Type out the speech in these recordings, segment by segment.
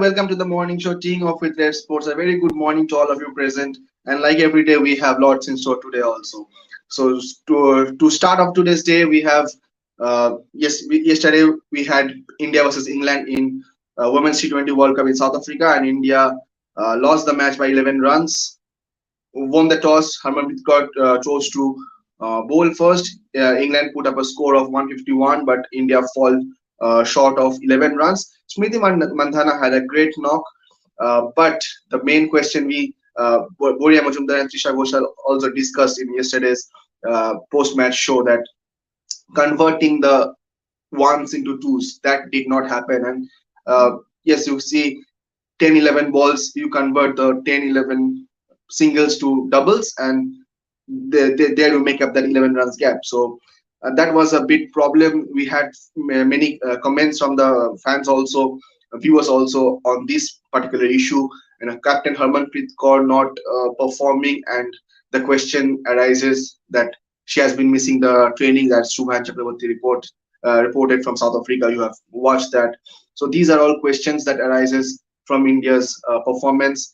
welcome to the morning show, team of with RevSportz. A very good morning to all of you present. And like every day, we have lots in store today also. So to start off today's day, we have yesterday we had India versus England in Women's T20 World Cup in South Africa, and India lost the match by 11 runs, won the toss. Harmanpreet Kaur chose to bowl first. England put up a score of 151, but India fall short of 11 runs. Smriti Mandhana had a great knock, but the main question Boria Majumdar and Trisha Ghoshal also discussed in yesterday's post-match show that converting the ones into twos, that did not happen. And yes, you see 10-11 balls, you convert the 10-11 singles to doubles, and they there to make up that 11 runs gap. So that was a big problem. We had many comments from the fans also, viewers also, on this particular issue. And Captain Harmanpreet Kaur not performing, and the question arises that she has been missing the training that Shubhan Chakraborty reported from South Africa. You have watched that. So these are all questions that arises from India's performance.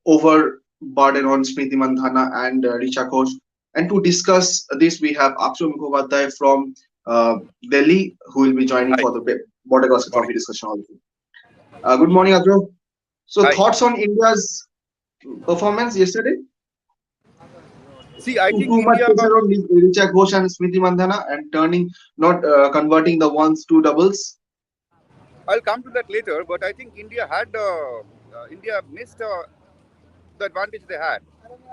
Overburden on Smriti Mandhana and Richa Ghosh. And to discuss this, we have Akshay Mukhopadhyay from Delhi, who will be joining Hi, for the border cross morning. trophy discussion also. Good morning, Akshay. So Hi. thoughts on India's performance yesterday? See, I think Too much India. pressure on Richa Ghosh and Smriti Mandhana, and not converting the ones to doubles. I'll come to that later, but I think India missed the advantage they had.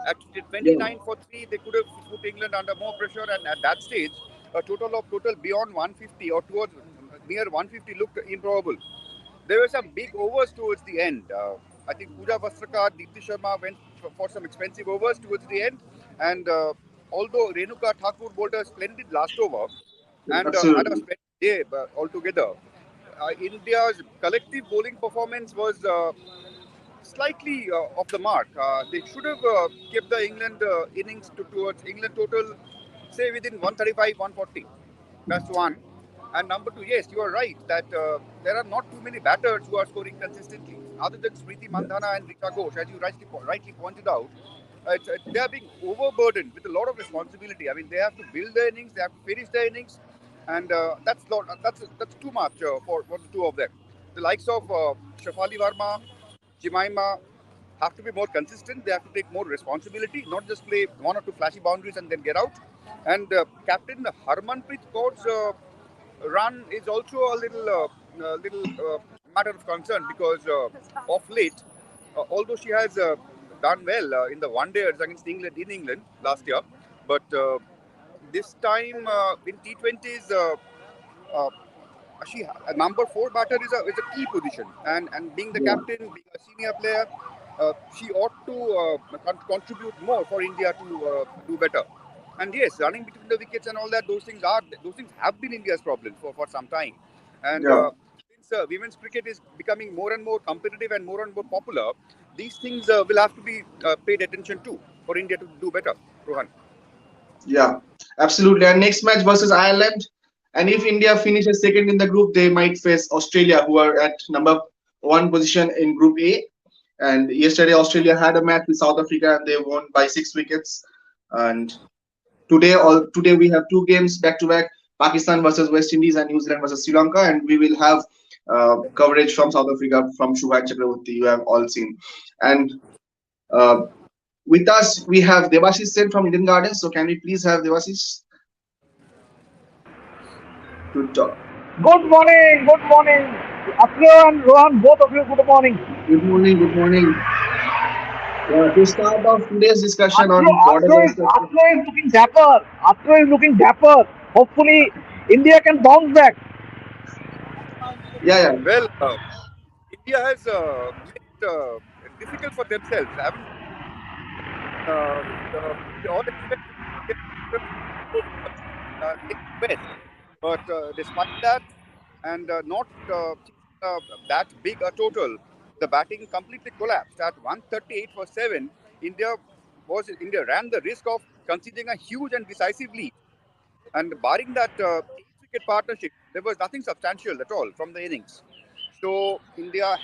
At Yeah, 29 for 3, they could have put England under more pressure, and at that stage, a total beyond 150 or towards near 150 looked improbable. There were some big overs towards the end. I think Pooja Vastrakar, Deepti Sharma went for some expensive overs towards the end, and although Renuka Thakur bowled a splendid last over and had a absolutely. splendid day altogether, India's collective bowling performance was slightly off the mark. They should have kept the England innings towards England total, say within 135, 140. That's one. And number two, yes, you are right that there are not too many batters who are scoring consistently. Other than Smriti Mandhana and Richa Ghosh, as you rightly pointed out, they are being overburdened with a lot of responsibility. I mean, they have to build their innings, they have to finish their innings, and that's too much for the two of them. The likes of Shafali Varma, Jemima have to be more consistent. They have to take more responsibility, not just play one or two flashy boundaries and then get out. And Captain Harmanpreet Kaur's run is also a little matter of concern because of late, although she has done well in the one days against England in England last year, but this time in T20s. Uh, number four batter is a key position, and being the Yeah. captain, being a senior player, she ought to contribute more for India to do better. And yes, running between the wickets and all that, those things have been India's problem for some time. And Yeah. since women's cricket is becoming more and more competitive and more popular, these things will have to be paid attention to for India to do better. Rohan. Yeah, absolutely. And next match versus Ireland. And if India finishes second in the group, they might face Australia, who are at number one position in Group A. And yesterday, Australia had a match with South Africa, and they won by 6 wickets. And today we have two games back to back: Pakistan versus West Indies and New Zealand versus Sri Lanka. And we will have coverage from South Africa from Shubhan Chakraborty. You have all seen. And uh, with us, we have Devashish Sen from Eden Gardens. So can we please have Devashish to talk? Good morning. Akhil and Rohan, both of you, good morning. Good morning. Good morning. To start off today's discussion on border construction. Akhil is looking dapper. Akhil is looking dapper. Hopefully, India can bounce back. Yeah, yeah, Well, India has made it difficult for themselves, haven't we all expected India to take best. But despite that, and not that big a total, the batting completely collapsed. At 138 for 7, India ran the risk of conceding a huge and decisive lead. And barring that 8 wicket partnership, there was nothing substantial at all from the innings. So India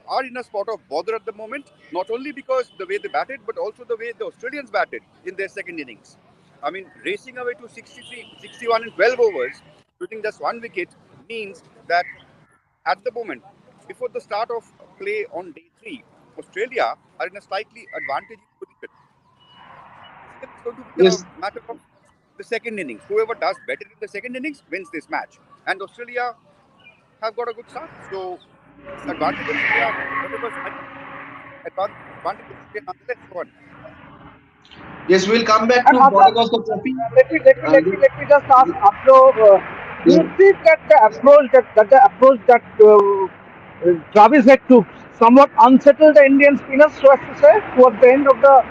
are in a spot of bother at the moment, not only because the way they batted, but also the way the Australians batted in their second innings. I mean, racing away to 63, 61 in 12 overs, losing just one wicket means that at the moment, before the start of play on day three, Australia are in a slightly advantageous position. Basically, it's going to be Yes, a matter of the second innings. Whoever does better in the second innings wins this match. And Australia have got a good start. So it's advantage Australia, whatever side, advantage Australia nonetheless. Go on. yes, we'll come back And to Afro, Borders of Trophy. And let me just ask Afro, do yeah, you think that the approach that Travis had took somewhat unsettled the Indian spinners, so as to say, towards the end of the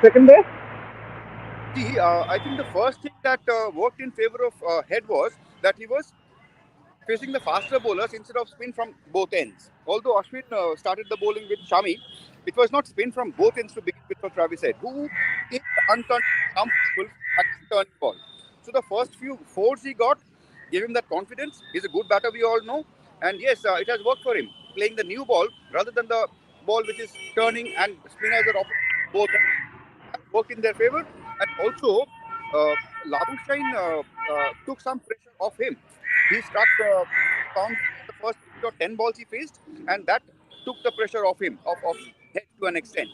second day? See, I think the first thing that worked in favor of Head was that he was facing the faster bowlers instead of spin from both ends. Although Ashwin started the bowling with Shami, it was not spin from both ends to begin with for Travis Head, who is unturned comfortable at the turning ball. So the first few fours he got gave him that confidence. He's a good batter, we all know. And yes, it has worked for him, playing the new ball rather than the ball which is turning and spinners are opposite both ends has worked in their favor. And also, Labuschagne took some pressure off him. He struck boundaries in the first 8 or 10 balls he faced, and that took the pressure off him, of Head to an extent.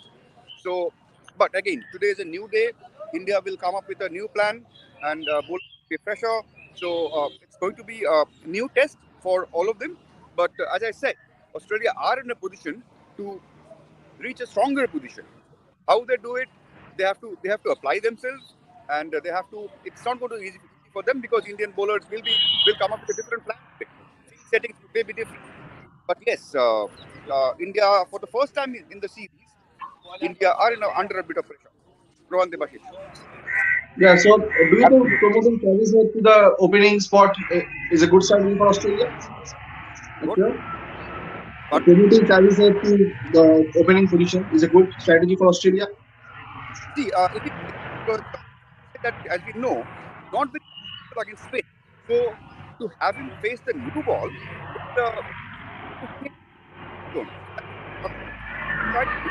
So, but again, today is a new day. India will come up with a new plan, and bowlers will be fresher. So it's going to be a new test for all of them. But as I said, Australia are in a position to reach a stronger position. How they do it, they have to apply themselves, and they have to. It's not going to be easy for them because Indian bowlers will come up with a different plan today. Field settings may be different, but yes, India for the first time in the series, India are under a bit of pressure. Rohan Debashish. yeah. So, do you think Absolutely. promoting Travis Head to the opening spot is a good strategy for Australia? What? Okay. Pardon? Promoting Travis Head to the opening position is a good strategy for Australia. See, it because said that as we know, not very comfortable against spin. So to have him face the new ball, it's to change the zone. So that's what tried to do.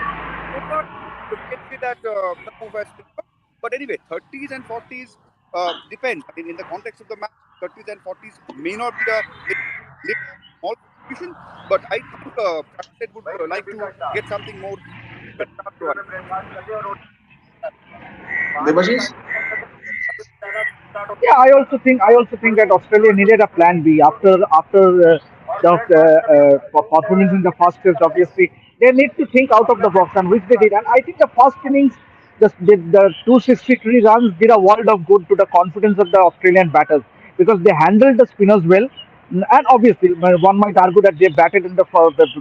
So far, so we can say that the move has favored. But anyway, 30s and 40s depends. I mean, in the context of the match, 30s and 40s may not be a very little small contribution. But I think Travis Head would like to get something more. Rohan. Debashish? Yeah, I also think that Australia needed a plan B after the performance in the first test. Obviously, they need to think out of the box, and which they did. And I think the first innings, the 263 runs did a world of good to the confidence of the Australian batters because they handled the spinners well. And obviously, one might argue that they batted in the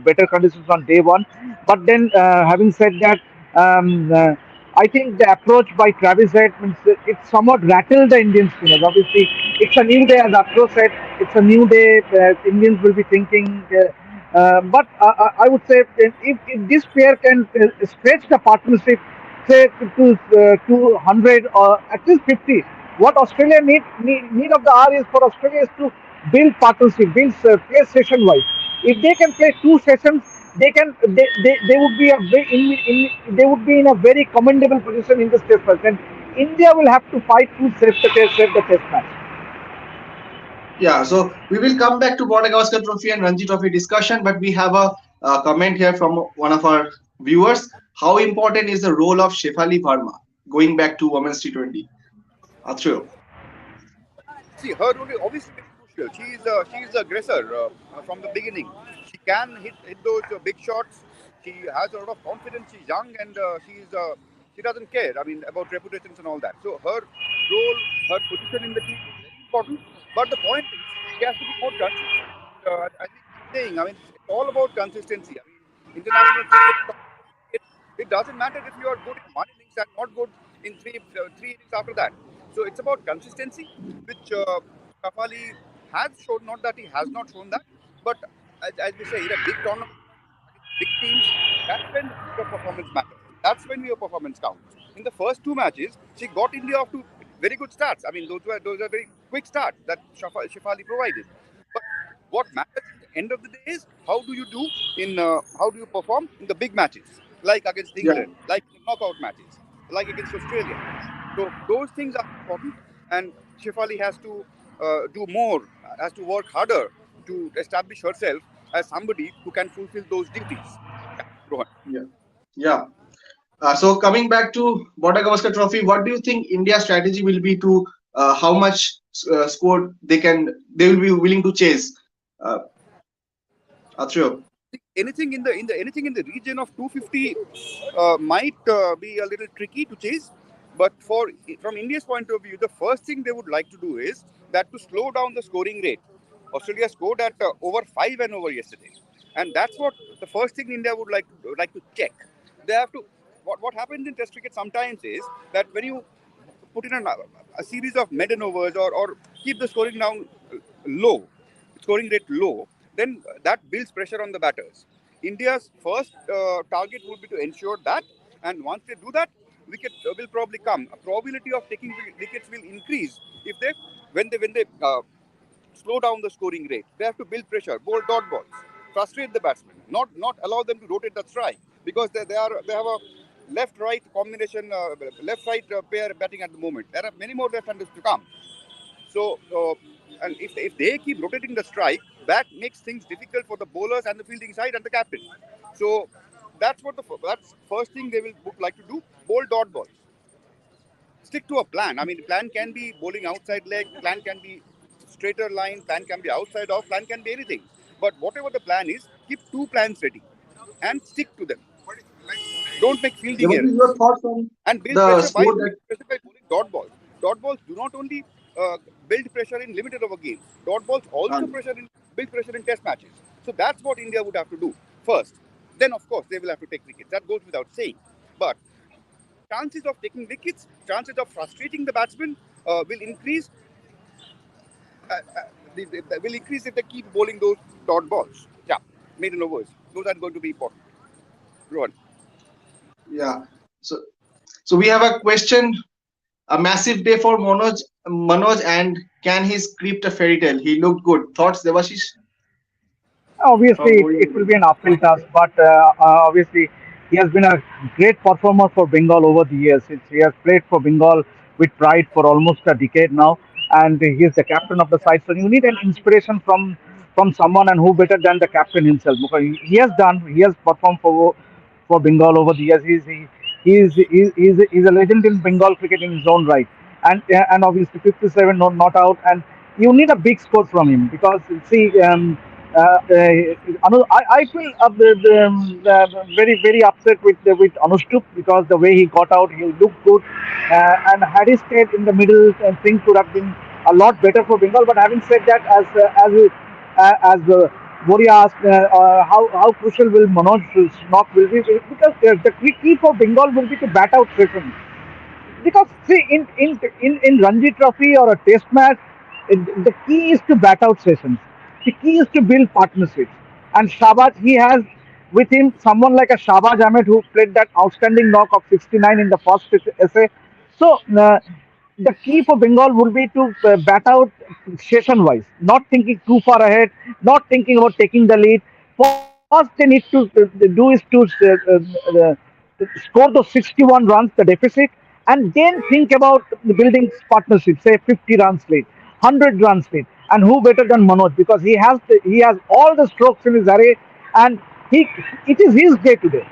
better conditions on day one. But then, having said that, I think the approach by Travis Head means it somewhat rattled the Indian spinners. Obviously, it's a new day, as Afro said. It's a new day. Indians will be thinking. I would say if this pair can stretch the partnership, say to 200 or at least 50, what Australia need of the hour is for Australia is to build partnership, build play session wise. If they can play two sessions, they would be they would be in a very commendable position in the test match. And India will have to fight to save the test match. Yeah, so we will come back to Border Gavaskar Trophy and Ranji Trophy discussion, but we have a comment here from one of our viewers. How important is the role of Shefali Verma going back to Women's T20? Athreyo. See, her role is obviously very crucial. She is the aggressor from the beginning. She can hit those big shots. She has a lot of confidence. She's young and she doesn't care. I mean about reputations and all that. So her role, her position in the team is very important. But the point is, she has to be more consistent. As we keep saying, I mean it's all about consistency. I mean international cricket, top cricket, it doesn't matter if you are good in one innings and not good in three innings after that. So it's about consistency, which Kafali has shown. Not that he has not shown that, but as we say, in a big tournament against big teams, that's when your performance matters. That's when your performance counts. In the first two matches, she got India off to very good starts. I mean, those were very quick starts that Shafali provided. But What matters at the end of the day is how do you perform in the big matches, like against Yeah. England, like in the knockout matches, like against Australia. So those things are important, and Shefali has to do more, has to work harder to establish herself as somebody who can fulfill those duties. Yeah, Rohan. Yeah. Yeah. So coming back to Border Gavaskar Trophy, what do you think India's strategy will be to how much score they will be willing to chase? Uh, Atriyo. Anything in the region of 250 might be a little tricky to chase, but from India's point of view, the first thing they would like to do is that to slow down the scoring rate. Australia scored at over 5 and over yesterday, and that's what the first thing India would like to check. They have to. What happens in Test cricket sometimes is that when you put in a series of maiden overs, or keep the scoring down low, scoring rate low, then that builds pressure on the batters. India's first target would be to ensure that, and once they do that, wicket will probably come. A probability of taking wickets will increase if they when they slow down the scoring rate. They have to build pressure, bowl dot balls, frustrate the batsmen, not allow them to rotate the strike, because they have a left right combination, left right pair batting at the moment. There are many more left-handers to come. So, and if they keep rotating the strike, that makes things difficult for the bowlers and the fielding side and the captain. So that's first thing they will like to do: bowl dot balls. Stick to a plan. I mean, plan can be bowling outside leg, plan can be straighter line, plan can be outside off, plan can be anything. But whatever the plan is, keep two plans ready and stick to them. Don't make Yeah, fielding what is your errors, thoughts on and build the pressure by score that? building pressure by bowling dot balls. Dot balls do not only build pressure in limited over games. Dot balls Uh, also build pressure in test matches. So that's what India would have to do first. Then of course they will have to take wickets. That goes without saying. But chances of taking wickets, chances of frustrating the batsman will increase. Will increase if they keep bowling those dot balls. Yeah, maiden overs. Those are going to be important. Rohan. yeah. So so we have a question. A massive day for Manoj, and can he script a fairy tale? He looked good. Thoughts, Devashish? Obviously, From it will be an uphill task, but obviously, he has been a great performer for Bengal over the years. He has played for Bengal with pride for almost a decade now, and he is the captain of the side. So you need an inspiration from someone, and who better than the captain himself? Because he has performed for Bengal over the years. He's a legend in Bengal cricket in his own right, and obviously 57 not out, and you need a big score from him because see. I feel very upset with Anushtup because the way he got out, he looked good, and had he stayed in the middle, things would have been a lot better for Bengal. But having said that, as Boria asked, how crucial will Manoj's knock will be, because the key for Bengal will be to bat out sessions, because see in Ranji Trophy or a Test match, the key is to bat out sessions. The key is to build partnerships. And Shabaj, he has with him someone like a Shabaj Ahmed who played that outstanding knock of 69 in the first essay. So the key for Bengal would be to bat out session wise, not thinking too far ahead, not thinking about taking the lead. First, they need to do is to score those 61 runs, the deficit, and then think about building partnerships, say 50 runs lead, 100 runs lead. And who better than Manoj, because he has all the strokes in his array, and he it is his day today.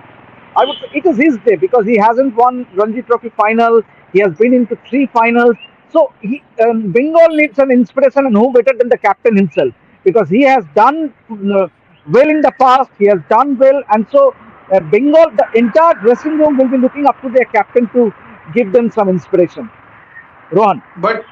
I would say it is his day because he hasn't won Ranji Trophy final. He has been into three finals. So Bengal needs an inspiration, and who better than the captain himself? Because he has done well in the past. He has done well, and so Bengal, the entire dressing room will be looking up to their captain to give them some inspiration. Rohan. But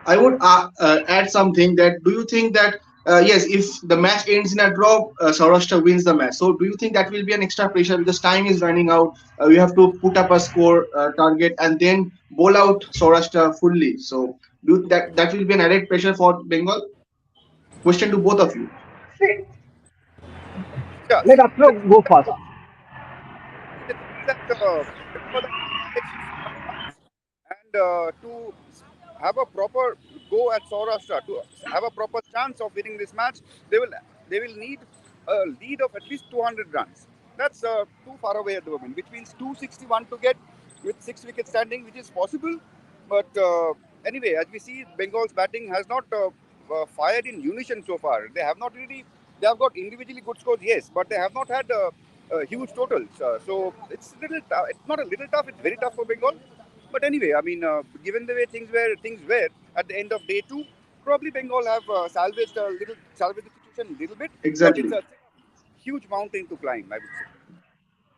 I would add something that do you think that yes, if the match ends in a draw, Saurashtra wins the match. So do you think that will be an extra pressure because time is running out? We have to put up a score target and then bowl out Saurashtra fully. So that will be an added pressure for Bengal? Question to both of you. See, Yeah, let see, Afro go first. the thing is that remember that it takes 51 runs, and to have a proper go at Saurashtra to have a proper chance of winning this match, they will they will need a lead of at least 200 runs. That's too far away at the moment, which means 261 to get with 6 wickets standing, which is possible. But anyway, as we see, Bengal's batting has not fired in unison so far. They have not really. They have got individually good scores, yes, but they have not had huge totals. So it's little. It's not a little tough. It's very tough for Bengal. But anyway, I mean, given the way things were at the end of day two, probably Bengal have salvaged the situation a little bit. But it's Exactly. a huge mountain to climb, I would say.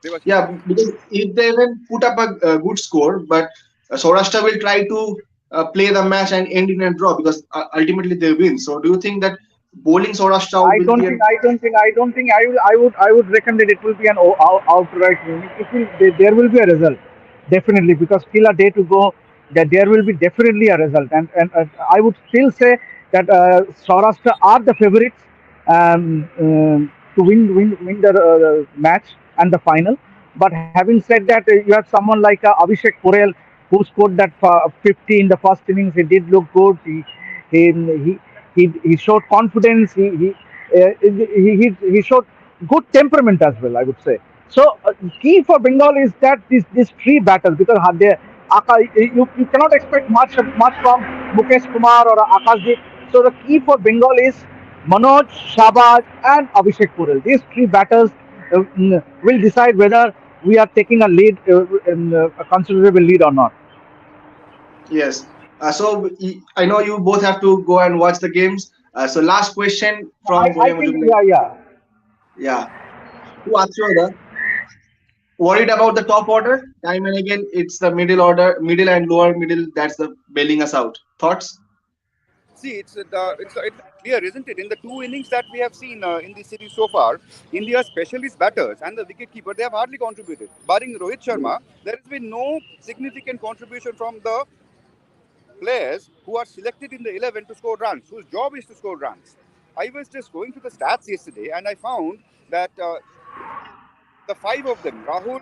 They were Yeah, because if they even put up a good score, but Saurashtra will try to play the match and end in a draw because ultimately they win. So, do you think that bowling Saurashtra out I will don't be a think, I don't think, I don't think I would reckon that it will be an outright win. It will, there will be a result, definitely, because still a day to go. That there will be definitely a result, and I would still say that Saurashtra are the favorites to win the match and the final. But having said that, you have someone like Abhishek Porel who scored that 50 in the first innings. He did look good. He, he, he showed confidence. He showed good temperament as well, I would say. So key for Bengal is that these three battles because they, you cannot expect much from Mukesh Kumar or Akashdeep. So the key for Bengal is Manoj, Shabaj, and Abhishek Purel. These three batters will decide whether we are taking a lead, a considerable lead or not. yes? I know you both have to go and watch the games. So, last question from I think, Boyamajul. yeah, yeah. Yeah, to Achoda, worried about the top order? Time and again, it's the middle order, middle and lower middle that's the bailing us out. Thoughts? See, it's clear, isn't it? In the two innings that we have seen in the series so far, India's specialist batters and the wicketkeeper they have hardly contributed. Barring Rohit Sharma, there has been no significant contribution from the players who are selected in the 11 to score runs, whose job is to score runs. I was just going through the stats yesterday and I found that the five of them, Rahul,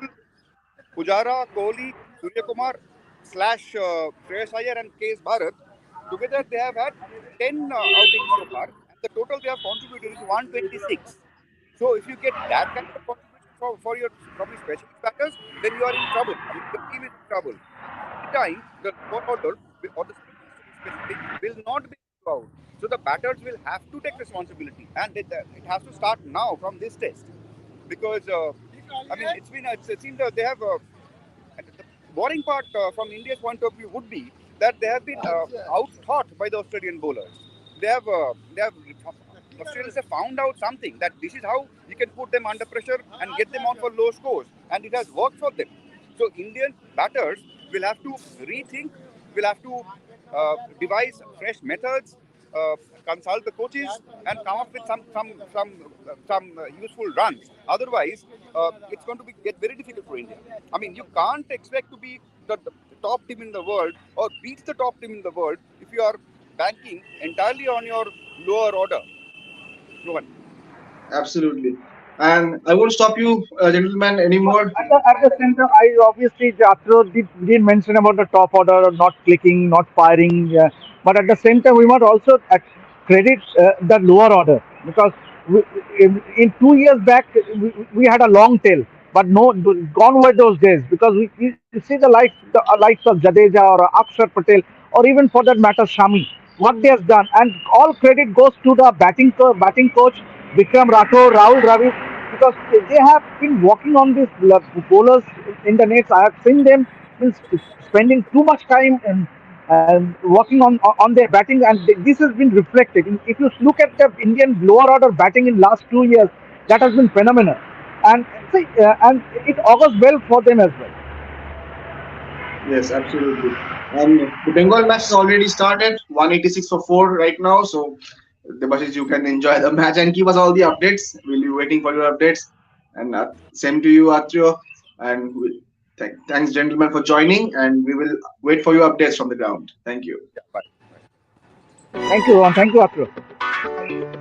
Pujara, Kohli, Surya Kumar slash Shreyas Iyer and KS Bharat, together they have had 10 outings so far, and the total they have contributed is 126. So if you get that kind of contribution for your probably specialist batters, then you are in trouble. I mean, the team is in trouble. Every time the lower order or the spinners to be specific will not be out. So the batters will have to take responsibility, and it has to start now from this test because I mean it seems that they have and the boring part from India's point of view would be that they have been out-thought by the Australian bowlers. They have Australians have found out something that this is how you can put them under pressure and get them on for low scores, and it has worked for them. So Indian batters will have to rethink, will have to devise fresh methods, uh, consult the coaches, and come up with some useful runs. Otherwise, it's going to get very difficult for India. I mean, you can't expect to be the top team in the world or beat the top team in the world if you are banking entirely on your lower order. Rohan. Absolutely. And I won't stop you, gentlemen, anymore. At the center, I obviously Jatro did mention about the top order not clicking, not firing, but at the center we must also credit the lower order because we, in 2 years back we had a long tail, but no gone were those days because you see the likes of Jadeja or Akshar Patel or even for that matter Shami, what they have done, and all credit goes to the batting coach Vikram Rathore, Rahul Dravid because they have been working on these bowlers in the nets. I have seen them spending too much time and working on their batting, and this has been reflected. If you look at the Indian lower order batting in last 2 years, that has been phenomenal, and and it augurs well for them as well. Yes, absolutely. The Bengal match has already started. 186 for 4 right now. So, Debashis, you can enjoy the match and give us all the updates. We'll be waiting for your updates. And same to you, Atrio. And thanks, gentlemen, for joining. And we will wait for your updates from the ground. Thank you. Yeah, bye. Thank you, Ron. Thank you, Akro.